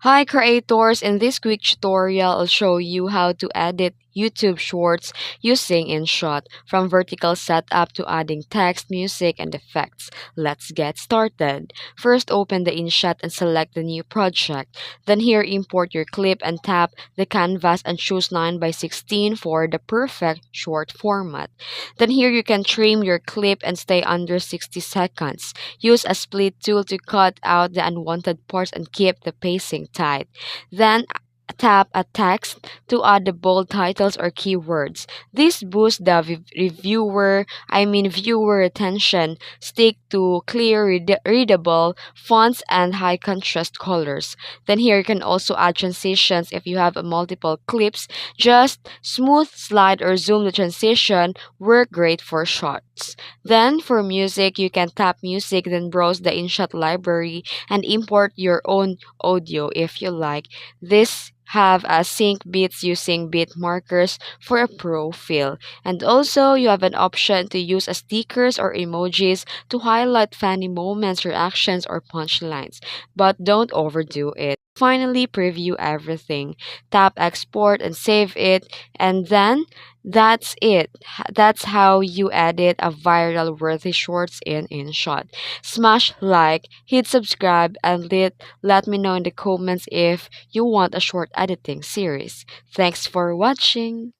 Hi creators, in this quick tutorial I'll show you how to edit YouTube shorts using InShot, from vertical setup to adding text, music, and effects. Let's get started. First, open the InShot and select the new project. Then here, import your clip and tap the canvas and choose 9 by 16 for the perfect short format. Then here you can trim your clip and stay under 60 seconds. Use a split tool to cut out the unwanted parts and keep the pacing tight. Then tap a text to add the bold titles or keywords. This boosts the viewer attention. Stick to clear, readable fonts and high contrast colors. Then here you can also add transitions if you have multiple clips. Just smooth, slide, or zoom the transition work great for shots. Then for music, you can tap music, then browse the InShot library and import your own audio if you like. This have a sync beats using beat markers for a pro feel. And also you have an option to use a stickers or emojis to highlight funny moments, reactions, or punchlines. But don't overdo it. Finally, preview everything. Tap export and save it, and then that's it. That's how you edit a viral worthy shorts in InShot. Smash like, hit subscribe, and let me know in the comments if you want a short editing series. Thanks for watching.